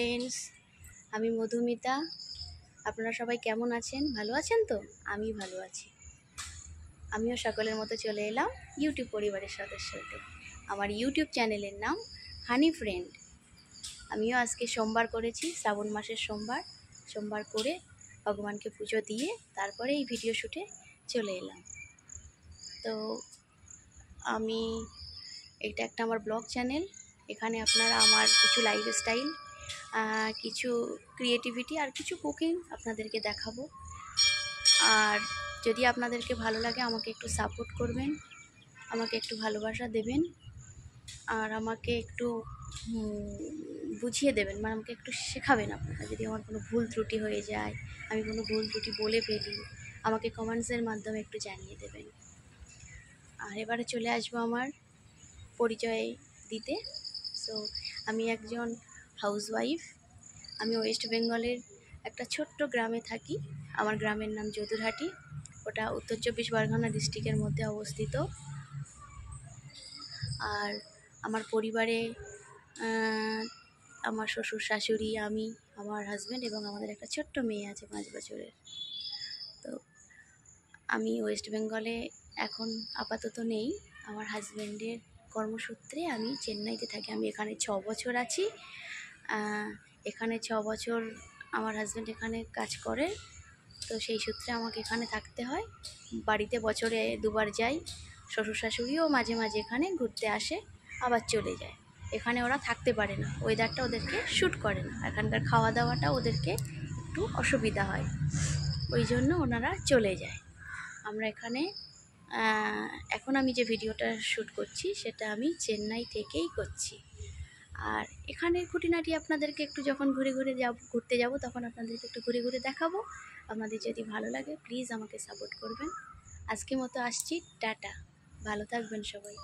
Friends, আমি মধুমিতা। আপনারা সবাই কেমন আছেন? ভালো আছেন তো? আমি ভালো আছি। আমিও সকলের মতো চলে এলাম ইউটিউব পরিবারের সদস্যতে। আমার ইউটিউব চ্যানেলের নাম হানি ফ্রেন্ড। আমিও আজকে সোমবার করেছি, শ্রাবণ মাসের সোমবার করে ভগবানকে পুজো দিয়ে তারপরে এই ভিডিও শ্যুটে চলে এলাম। তো এটা একটা আমার ব্লগ চ্যানেল। এখানে আপনারা আমার কিছু লাইফস্টাইল, কিছু ক্রিয়েটিভিটি আর কিছু কুকিং আপনাদেরকে দেখাবো। আর যদি আপনাদেরকে ভালো লাগে আমাকে একটু সাপোর্ট করবেন, আমাকে একটু ভালোবাসা দেবেন, আর আমাকে একটু বুঝিয়ে দেবেন, মানে আমাকে একটু শেখাবেন আপনারা। যদি আমার কোনো ভুল ত্রুটি হয়ে যায়, আমি কোনো ভুল ত্রুটি বলে ফেলি, আমাকে কমেন্টসের মাধ্যমে একটু জানিয়ে দেবেন। আর এবারে চলে আসবো আমার পরিচয় দিতে। সো আমি একজন হাউসওয়াইফ। আমি ওয়েস্ট বেঙ্গলের একটা ছোট্ট গ্রামে থাকি। আমার গ্রামের নাম যদুরহাটি। ওটা উত্তর 24 পরগনা ডিস্ট্রিক্টের মধ্যে অবস্থিত। আর আমার পরিবারে আমার শ্বশুর শাশুড়ি, আমি, আমার হাজব্যান্ড এবং আমাদের একটা ছোট্ট মেয়ে আছে 5 বছরের। তো আমি ওয়েস্ট বেঙ্গলে এখন আপাতত নেই। আমার হাজব্যান্ডের কর্মসূত্রে আমি চেন্নাইতে থাকি। আমি এখানে 6 বছর আছি। এখানে 6 বছর আমার হাজব্যান্ড এখানে কাজ করে। তো সেই সূত্রে আমাকে এখানে থাকতে হয়। বাড়িতে বছরে 2 বার যাই। শ্বশুর শাশুড়িও মাঝে মাঝে এখানে ঘুরতে আসে, আবার চলে যায়। এখানে ওরা থাকতে পারে না, ওয়েদারটা ওদেরকে শ্যুট করে না, এখানকার খাওয়া দাওয়াটা ওদেরকে একটু অসুবিধা হয়, ওই জন্য ওনারা চলে যায়। আমরা এখানে এখন আমি যে ভিডিওটা শ্যুট করছি সেটা আমি চেন্নাই থেকেই করছি। আর এখানের খুঁটিনাটি আপনাদেরকে একটু যখন ঘুরতে যাব তখন আপনাদেরকে একটু ঘুরে ঘুরে দেখাবো। আপনাদের যদি ভালো লাগে প্লিজ আমাকে সাপোর্ট করবেন। আজকের মতো আসছি, টাটা, ভালো থাকবেন সবাই।